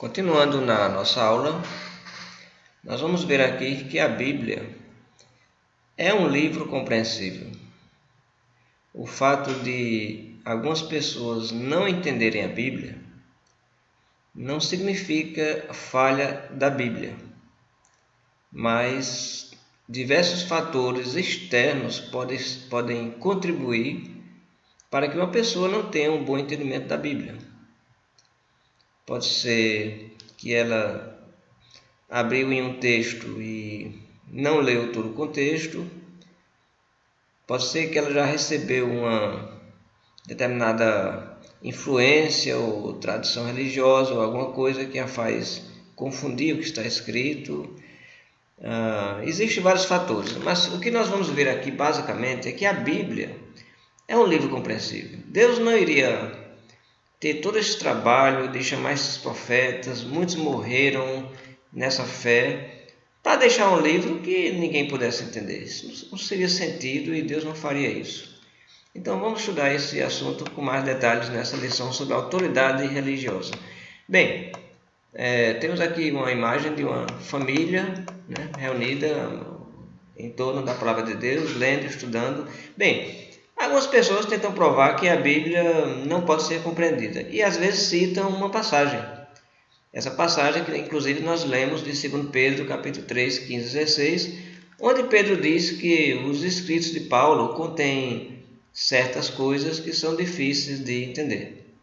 Continuando na nossa aula, nós vamos ver aqui que a Bíblia é um livro compreensível. O fato de algumas pessoas não entenderem a Bíblia não significa falha da Bíblia, mas diversos fatores externos podem contribuir para que uma pessoa não tenha um bom entendimento da Bíblia. Pode ser que ela abriu em um texto e não leu todo o contexto. Pode ser que ela já recebeu uma determinada influência ou tradição religiosa ou alguma coisa que a faz confundir o que está escrito. Existem vários fatores, mas o que nós vamos ver aqui basicamente é que a Bíblia é um livro compreensível. Deus não iria ter todo esse trabalho de chamar esses profetas, muitos morreram nessa fé, para deixar um livro que ninguém pudesse entender. Isso não seria sentido e Deus não faria isso. Então vamos estudar esse assunto com mais detalhes nessa lição sobre a autoridade religiosa. Bem, temos aqui uma imagem de uma família, reunida em torno da palavra de Deus, lendo, estudando. Bem, algumas pessoas tentam provar que a Bíblia não pode ser compreendida e às vezes citam uma passagem. Essa passagem que inclusive nós lemos de 2 Pedro, capítulo 3, 15 e 16, onde Pedro diz que os escritos de Paulo contêm certas coisas que são difíceis de entender.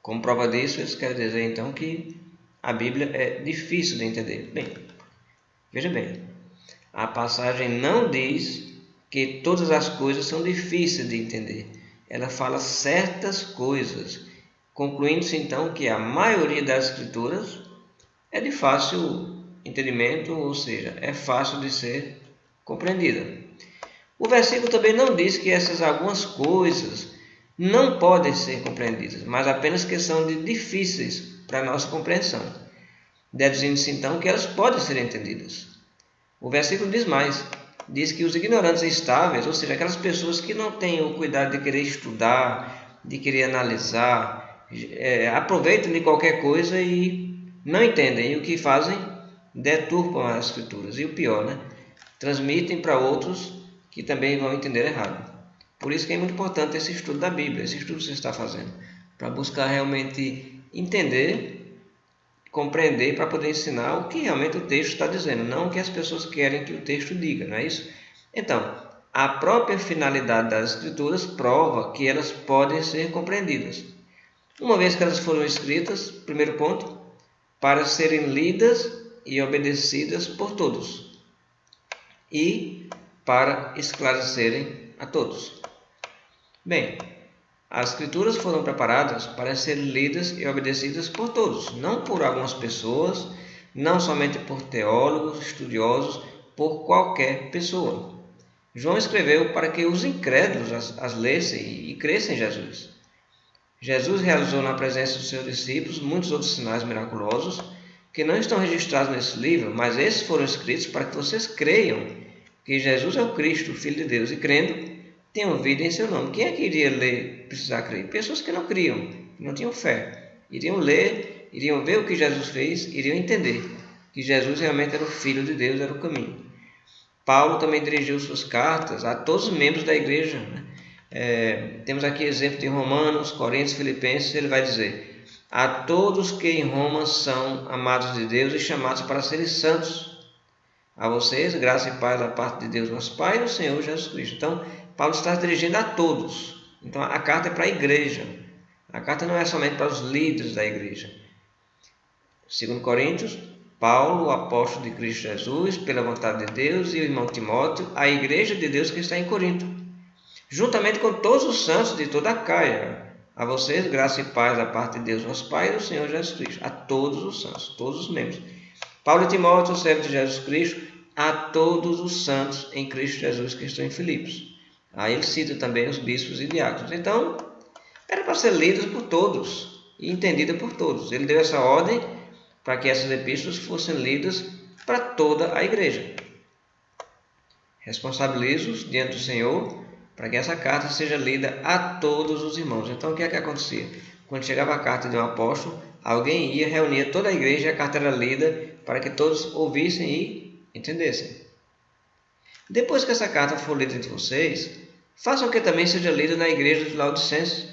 Como prova disso, eles querem dizer então que a Bíblia é difícil de entender. Bem, veja bem, a passagem não diz que todas as coisas são difíceis de entender. Ela fala certas coisas, concluindo-se então que a maioria das escrituras é de fácil entendimento, ou seja, é fácil de ser compreendida. O versículo também não diz que essas algumas coisas não podem ser compreendidas, mas apenas que são difíceis para a nossa compreensão, deduzindo-se então que elas podem ser entendidas. O versículo diz mais, diz que os ignorantes estáveis, ou seja, aquelas pessoas que não têm o cuidado de querer estudar, de querer analisar, aproveitam de qualquer coisa e não entendem. E o que fazem? Deturpam as escrituras. E o pior, transmitem para outros que também vão entender errado. Por isso que é muito importante esse estudo da Bíblia, esse estudo que você está fazendo, para buscar realmente entender, compreender, para poder ensinar o que realmente o texto está dizendo, não o que as pessoas querem que o texto diga, não é isso? Então, a própria finalidade das escrituras prova que elas podem ser compreendidas. Uma vez que elas foram escritas, primeiro ponto, para serem lidas e obedecidas por todos e para esclarecerem a todos. Bem, as escrituras foram preparadas para serem lidas e obedecidas por todos, não por algumas pessoas, não somente por teólogos, estudiosos, por qualquer pessoa. João escreveu para que os incrédulos as lessem e crescem em Jesus. Jesus realizou na presença dos seus discípulos muitos outros sinais miraculosos que não estão registrados nesse livro, mas esses foram escritos para que vocês creiam que Jesus é o Cristo, o Filho de Deus, e crendo, tenham vida em seu nome. Quem é que iria ler, precisar crer? Pessoas que não criam, que não tinham fé. Iriam ler, iriam ver o que Jesus fez, iriam entender que Jesus realmente era o Filho de Deus, era o caminho. Paulo também dirigiu suas cartas a todos os membros da igreja. Temos aqui exemplo de Romanos, Coríntios, Filipenses. Ele vai dizer: a todos que em Roma são amados de Deus e chamados para serem santos, a vocês, graça e paz da parte de Deus nosso Pai e do Senhor Jesus Cristo. Então, Paulo está dirigindo a todos. Então, a carta é para a igreja. A carta não é somente para os líderes da igreja. Segundo Coríntios, Paulo, o apóstolo de Cristo Jesus, pela vontade de Deus, e o irmão Timóteo, a igreja de Deus que está em Corinto, juntamente com todos os santos de toda a Caia. A vocês, graça e paz da parte de Deus nosso Pai e do Senhor Jesus Cristo. A todos os santos, todos os membros. Paulo e Timóteo, servo de Jesus Cristo, a todos os santos em Cristo Jesus que estão em Filipos. Aí ele cita também os bispos e diáconos. Então, era para ser lidos por todos e entendida por todos. Ele deu essa ordem para que essas epístolas fossem lidas para toda a igreja. Responsabilizo-os diante do Senhor para que essa carta seja lida a todos os irmãos. Então, o que é que acontecia? Quando chegava a carta de um apóstolo, alguém ia, reunia toda a igreja e a carta era lida para que todos ouvissem e entendessem. Depois que essa carta for lida entre vocês, façam que também seja lida na igreja de Laodicenses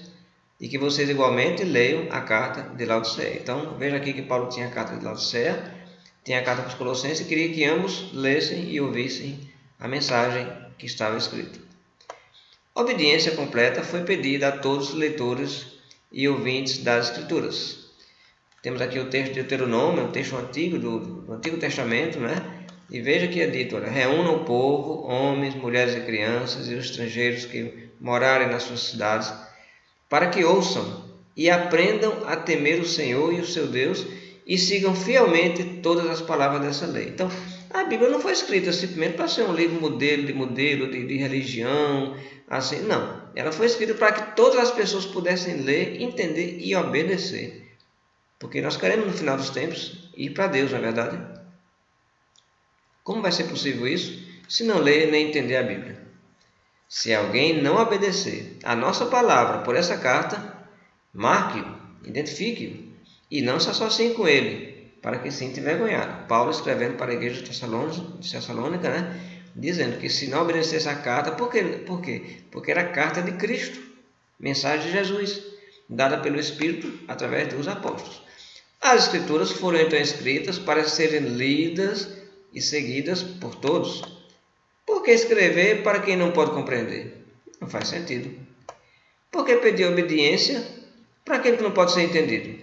e que vocês igualmente leiam a carta de Laodiceia. Então, veja aqui que Paulo tinha a carta de Laodiceia, tinha a carta para os Colossenses e queria que ambos lessem e ouvissem a mensagem que estava escrita. Obediência completa foi pedida a todos os leitores e ouvintes das Escrituras. Temos aqui o texto de Deuteronômio, um texto antigo do Antigo Testamento, né? E veja que é dito, olha, reúnam o povo, homens, mulheres e crianças e os estrangeiros que morarem nas suas cidades, para que ouçam e aprendam a temer o Senhor e o seu Deus e sigam fielmente todas as palavras dessa lei. Então, a Bíblia não foi escrita simplesmente para ser um livro modelo de religião, assim, não. Ela foi escrita para que todas as pessoas pudessem ler, entender e obedecer. Porque nós queremos, no final dos tempos, ir para Deus, não é verdade? Como vai ser possível isso se não ler nem entender a Bíblia? Se alguém não obedecer a nossa palavra por essa carta, marque-o, identifique-o e não se associe com ele, para que sinta envergonhado. Paulo escrevendo para a igreja de Tessalônica, né? Dizendo que se não obedecesse a carta, por quê? Porque era a carta de Cristo, mensagem de Jesus, dada pelo Espírito através dos apóstolos. As Escrituras foram então escritas para serem lidas e seguidas por todos. Por que escrever para quem não pode compreender? Não faz sentido. Por que pedir obediência para aquele que não pode ser entendido?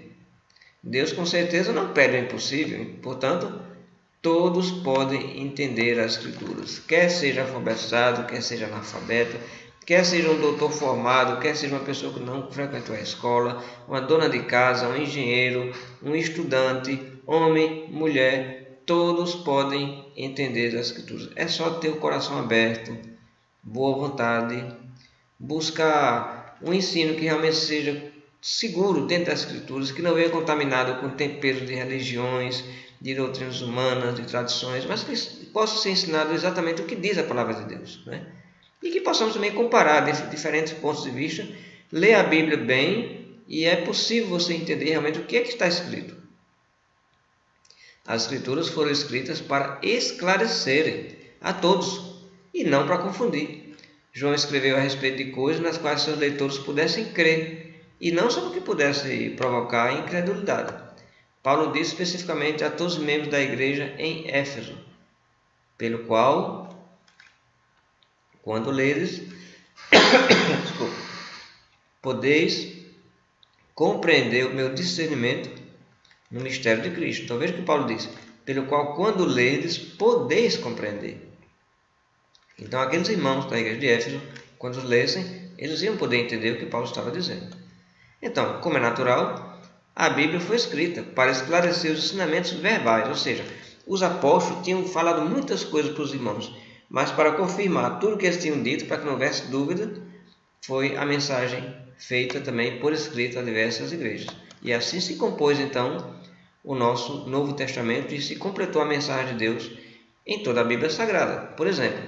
Deus com certeza não pede o impossível, portanto, todos podem entender as Escrituras, quer seja alfabetizado, quer seja analfabeto, quer seja um doutor formado, quer seja uma pessoa que não frequentou a escola, uma dona de casa, um engenheiro, um estudante, homem, mulher, todos podem entender as Escrituras. É só ter o coração aberto, boa vontade, buscar um ensino que realmente seja seguro dentro das Escrituras, que não venha contaminado com temperos de religiões, de doutrinas humanas, de tradições, mas que possa ser ensinado exatamente o que diz a palavra de Deus, né? E que possamos também comparar diferentes pontos de vista, ler a Bíblia bem, e é possível você entender realmente o que é que está escrito. As Escrituras foram escritas para esclarecerem a todos e não para confundir. João escreveu a respeito de coisas nas quais seus leitores pudessem crer e não só porque pudesse provocar incredulidade. Paulo disse especificamente a todos os membros da igreja em Éfeso, pelo qual, quando leres, podeis compreender o meu discernimento no mistério de Cristo. Então veja que Paulo diz, pelo qual quando ledes, podeis compreender. Então aqueles irmãos da igreja de Éfeso, quando lessem, eles iam poder entender o que Paulo estava dizendo. Então, como é natural, a Bíblia foi escrita para esclarecer os ensinamentos verbais, ou seja, os apóstolos tinham falado muitas coisas para os irmãos, mas para confirmar tudo o que eles tinham dito, para que não houvesse dúvida, foi a mensagem feita também por escrito a diversas igrejas. E assim se compôs então o nosso Novo Testamento e se completou a mensagem de Deus em toda a Bíblia Sagrada. Por exemplo,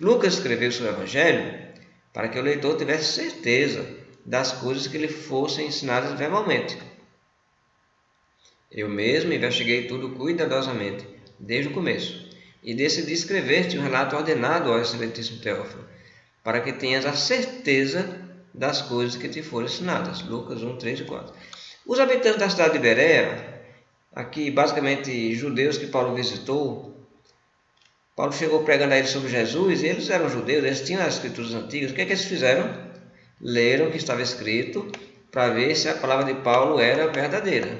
Lucas escreveu seu Evangelho para que o leitor tivesse certeza das coisas que lhe fossem ensinadas verbalmente. Eu mesmo investiguei tudo cuidadosamente, desde o começo, e decidi escrever-te um relato ordenado ao excelentíssimo Teófilo, para que tenhas a certeza das coisas que te foram ensinadas. Lucas 1, 3 e 4. Os habitantes da cidade de Berea, aqui basicamente judeus que Paulo visitou, Paulo chegou pregando a eles sobre Jesus, e eles eram judeus, eles tinham as escrituras antigas. O que é que eles fizeram? Leram o que estava escrito para ver se a palavra de Paulo era verdadeira.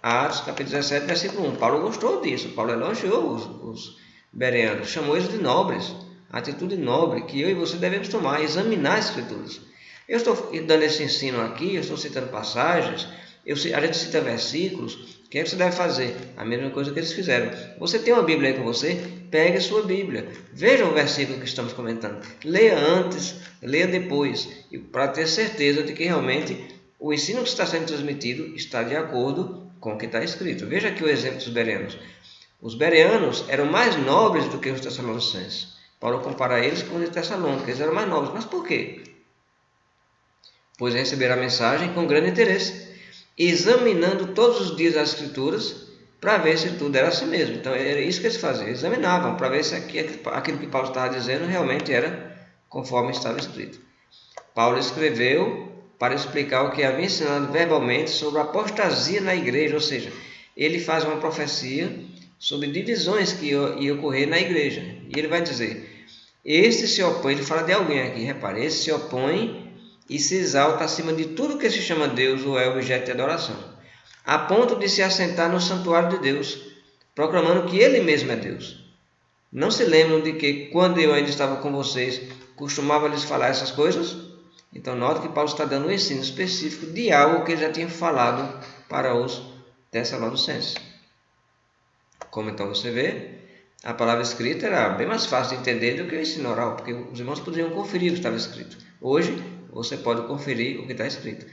Atos capítulo 17, versículo 1. Paulo gostou disso, Paulo elogiou os bereanos, chamou eles de nobres, atitude nobre que eu e você devemos tomar, examinar as escrituras. Eu estou dando esse ensino aqui, eu estou citando passagens, a gente cita versículos. O que é que você deve fazer? A mesma coisa que eles fizeram. Você tem uma Bíblia aí com você? Pegue a sua Bíblia. Veja o versículo que estamos comentando. Leia antes, leia depois, para ter certeza de que realmente o ensino que está sendo transmitido está de acordo com o que está escrito. Veja aqui o exemplo dos bereanos. Os bereanos eram mais nobres do que os tessalonicenses. Paulo compara eles com os de Tessalônica. Eles eram mais nobres. Mas por quê? Pois receberam a mensagem com grande interesse. examinando todos os dias as Escrituras para ver se tudo era assim mesmo. Então era isso que eles faziam, examinavam para ver se aquilo que Paulo estava dizendo realmente era conforme estava escrito. Paulo escreveu para explicar o que havia ensinado verbalmente sobre a apostasia na igreja, ou seja, ele faz uma profecia sobre divisões que iam ocorrer na igreja. E ele vai dizer, este se opõe, ele fala de alguém aqui, repare, esse se opõe e se exalta acima de tudo que se chama Deus ou é objeto de adoração, a ponto de se assentar no santuário de Deus, proclamando que ele mesmo é Deus. Não se lembram de que, quando eu ainda estava com vocês, costumava lhes falar essas coisas? Então, nota que Paulo está dando um ensino específico de algo que ele já tinha falado para os Tessalonicenses. Como então você vê, a palavra escrita era bem mais fácil de entender do que o ensino oral, porque os irmãos poderiam conferir o que estava escrito. Hoje, você pode conferir o que está escrito.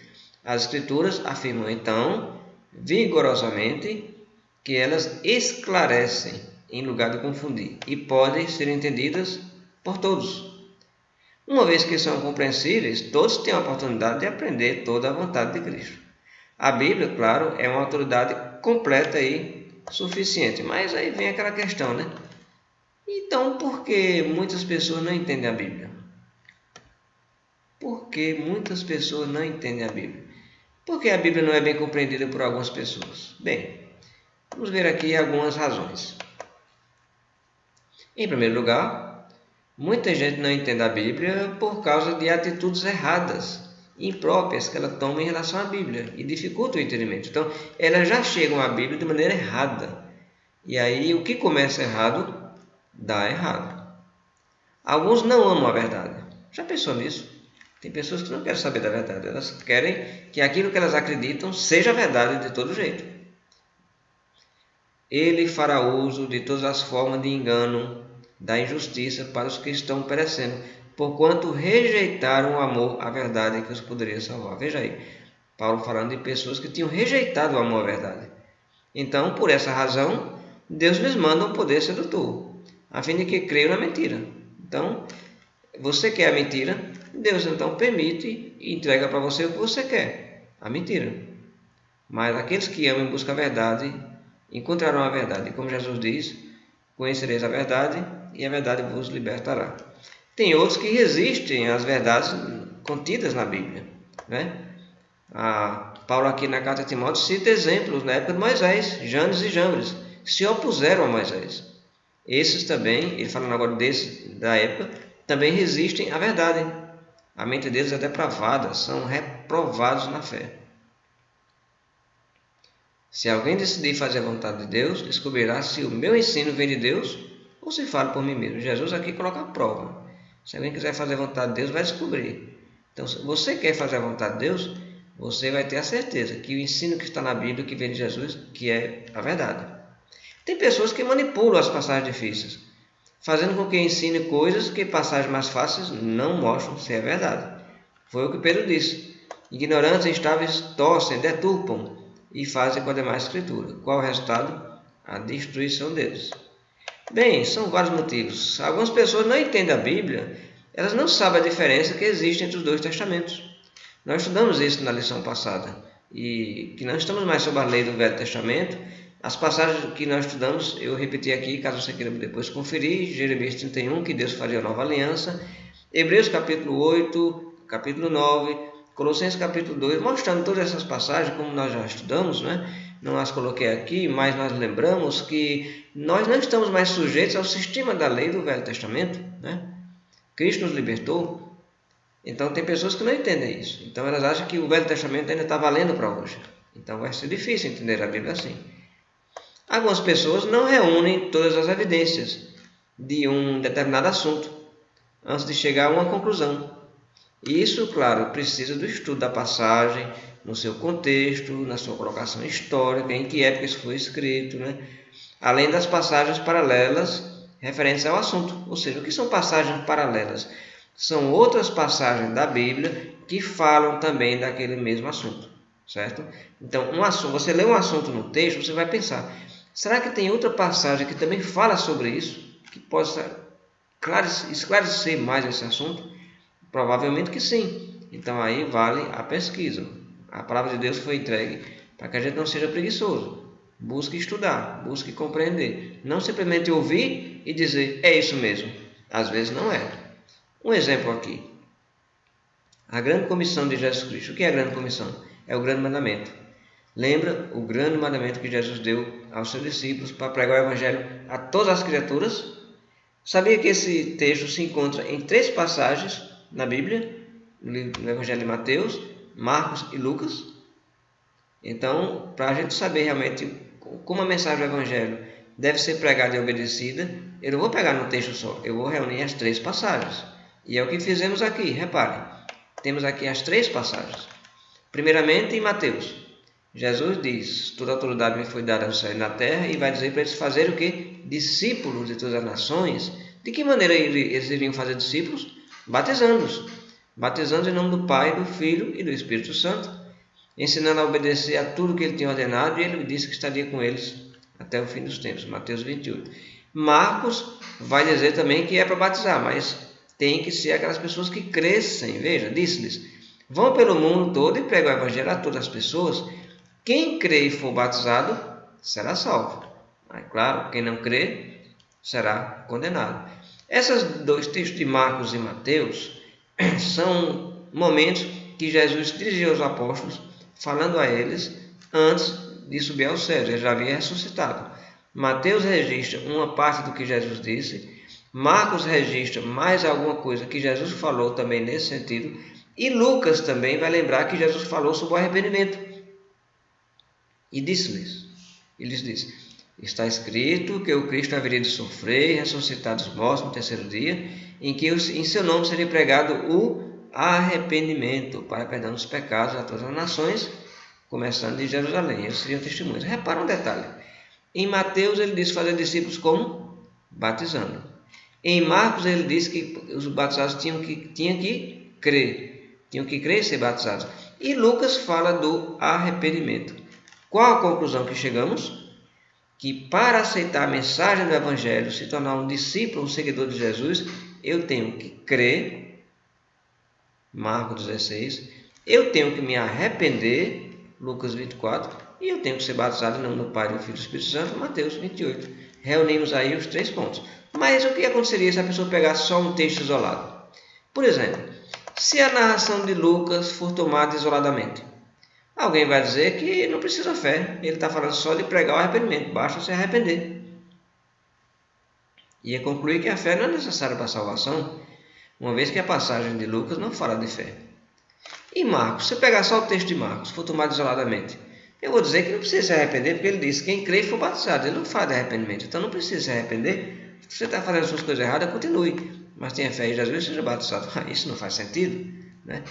As Escrituras afirmam, então, vigorosamente, que elas esclarecem em lugar de confundir e podem ser entendidas por todos. Uma vez que são compreensíveis, todos têm a oportunidade de aprender toda a vontade de Cristo. A Bíblia, claro, é uma autoridade completa e suficiente, mas aí vem aquela questão, né? Então, por que muitas pessoas não entendem a Bíblia? Por que muitas pessoas não entendem a Bíblia? Por que a Bíblia não é bem compreendida por algumas pessoas? Bem, vamos ver aqui algumas razões. Em primeiro lugar, muita gente não entende a Bíblia por causa de atitudes erradas, impróprias que ela toma em relação à Bíblia e dificulta o entendimento. Então, elas já chegam à Bíblia de maneira errada. E aí, o que começa errado, dá errado. Alguns não amam a verdade. Já pensou nisso? Tem pessoas que não querem saber da verdade. Elas querem que aquilo que elas acreditam seja verdade de todo jeito. Ele fará uso de todas as formas de engano, da injustiça para os que estão perecendo, porquanto rejeitaram o amor à verdade que os poderia salvar. Veja aí, Paulo falando de pessoas que tinham rejeitado o amor à verdade. Então, por essa razão, Deus lhes manda um poder sedutor, a fim de que creiam na mentira. Então, você quer a mentira, Deus então permite e entrega para você o que você quer, a mentira. Mas aqueles que amam e buscam a verdade, encontrarão a verdade. Como Jesus diz, conhecereis a verdade e a verdade vos libertará. Tem outros que resistem às verdades contidas na Bíblia, né? Paulo aqui na carta a Timóteo cita exemplos na época de Moisés, Janes e Jambres, que se opuseram a Moisés. Esses também, ele falando agora desses da época, também resistem à verdade. A mente deles é depravada, são reprovados na fé. Se alguém decidir fazer a vontade de Deus, descobrirá se o meu ensino vem de Deus ou se falo por mim mesmo. Jesus aqui coloca a prova. Se alguém quiser fazer a vontade de Deus, vai descobrir. Então, se você quer fazer a vontade de Deus, você vai ter a certeza que o ensino que está na Bíblia, que vem de Jesus, que é a verdade. Tem pessoas que manipulam as passagens difíceis, fazendo com que ensine coisas que passagens mais fáceis não mostram se é verdade. Foi o que Pedro disse. Ignorantes e instáveis torcem, deturpam e fazem com a demais escritura. Qual o resultado? A destruição deles. Bem, são vários motivos. Algumas pessoas não entendem a Bíblia, elas não sabem a diferença que existe entre os dois testamentos. Nós estudamos isso na lição passada, e que não estamos mais sob a lei do Velho Testamento. As passagens que nós estudamos, eu repeti aqui, caso você queira depois conferir, Jeremias 31, que Deus faria a nova aliança, Hebreus capítulo 8, capítulo 9, Colossenses capítulo 2, mostrando todas essas passagens, como nós já estudamos, né? Não as coloquei aqui, mas nós lembramos que nós não estamos mais sujeitos ao sistema da lei do Velho Testamento, né? Cristo nos libertou. Então tem pessoas que não entendem isso. Então elas acham que o Velho Testamento ainda está valendo para hoje. Então vai ser difícil entender a Bíblia assim. Algumas pessoas não reúnem todas as evidências de um determinado assunto antes de chegar a uma conclusão. E isso, claro, precisa do estudo da passagem, no seu contexto, na sua colocação histórica, em que época isso foi escrito, né? Além das passagens paralelas referentes ao assunto. Ou seja, o que são passagens paralelas? São outras passagens da Bíblia que falam também daquele mesmo assunto, certo? Então, você lê um assunto no texto, você vai pensar, será que tem outra passagem que também fala sobre isso, que possa esclarecer mais esse assunto? Provavelmente que sim. Então aí vale a pesquisa. A palavra de Deus foi entregue para que a gente não seja preguiçoso. Busque estudar, busque compreender. Não simplesmente ouvir e dizer, é isso mesmo. Às vezes não é. Um exemplo aqui. A grande comissão de Jesus Cristo. O que é a grande comissão? É o grande mandamento. Lembra o grande mandamento que Jesus deu aos seus discípulos para pregar o evangelho a todas as criaturas? Sabia que esse texto se encontra em 3 passagens na Bíblia, no evangelho de Mateus, Marcos e Lucas? Então, para a gente saber realmente como a mensagem do evangelho deve ser pregada e obedecida, eu não vou pegar no texto só, eu vou reunir as 3 passagens. E é o que fizemos aqui, reparem. Temos aqui as 3 passagens. Primeiramente, em Mateus, Jesus diz, toda a autoridade me foi dada no céu e na terra, e vai dizer para eles fazerem o quê? Discípulos de todas as nações. De que maneira eles iriam fazer discípulos? Batizando-os. Batizando em nome do Pai, do Filho e do Espírito Santo, ensinando a obedecer a tudo que ele tinha ordenado, e ele disse que estaria com eles até o fim dos tempos. Mateus 28. Marcos vai dizer também que é para batizar, mas tem que ser aquelas pessoas que crescem. Veja, disse-lhes, vão pelo mundo todo e pregam o evangelho a todas as pessoas. Quem crê e for batizado será salvo. Mas, claro, quem não crê será condenado. Esses 2 textos de Marcos e Mateus são momentos que Jesus dirigiu aos apóstolos, falando a eles antes de subir aos céus. Ele já havia ressuscitado. Mateus registra uma parte do que Jesus disse. Marcos registra mais alguma coisa que Jesus falou também nesse sentido. E Lucas também vai lembrar que Jesus falou sobre o arrependimento. E disse-lhes, ele lhes disse, está escrito que o Cristo haveria de sofrer e ressuscitar dos mortos no 3º dia, em que em seu nome seria pregado o arrependimento para perdão dos pecados a todas as nações, começando de Jerusalém. Eles seriam testemunhas. Repara um detalhe. Em Mateus ele diz fazer discípulos como? Batizando. Em Marcos ele diz que os batizados tinham que crer. Tinham que crer e ser batizados. E Lucas fala do arrependimento. Qual a conclusão que chegamos? Que para aceitar a mensagem do Evangelho, se tornar um discípulo, um seguidor de Jesus, eu tenho que crer, Marcos 16, eu tenho que me arrepender, Lucas 24, e eu tenho que ser batizado em nome do Pai, do Filho e do Espírito Santo, Mateus 28. Reunimos aí os 3 pontos. Mas o que aconteceria se a pessoa pegasse só um texto isolado? Por exemplo, se a narração de Lucas for tomada isoladamente, alguém vai dizer que não precisa fé, ele está falando só de pregar o arrependimento, basta se arrepender. Ia concluir que a fé não é necessária para a salvação, uma vez que a passagem de Lucas não fala de fé. E Marcos, se eu pegar só o texto de Marcos, for tomado isoladamente, eu vou dizer que não precisa se arrepender, porque ele diz, quem crê e for batizado, ele não fala de arrependimento, então não precisa se arrepender. Se você está fazendo as suas coisas erradas, continue, mas tenha fé em Jesus e seja batizado. Isso não faz sentido, né?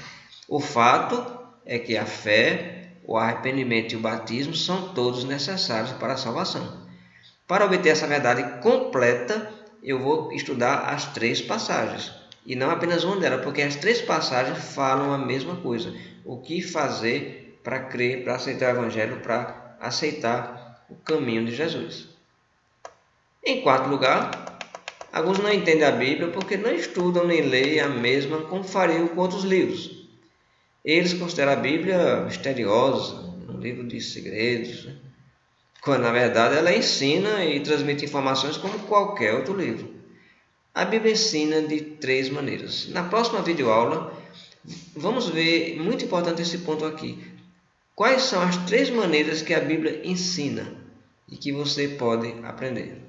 O fato é que a fé, o arrependimento e o batismo são todos necessários para a salvação. Para obter essa verdade completa, eu vou estudar as 3 passagens. E não apenas uma delas, porque as 3 passagens falam a mesma coisa. O que fazer para crer, para aceitar o Evangelho, para aceitar o caminho de Jesus. Em 4º lugar, alguns não entendem a Bíblia porque não estudam nem leem a mesma como fariam com outros livros. Eles consideram a Bíblia misteriosa, um livro de segredos, né? Quando na verdade ela ensina e transmite informações como qualquer outro livro. A Bíblia ensina de 3 maneiras. Na próxima videoaula, vamos ver, muito importante esse ponto aqui, quais são as 3 maneiras que a Bíblia ensina e que você pode aprender.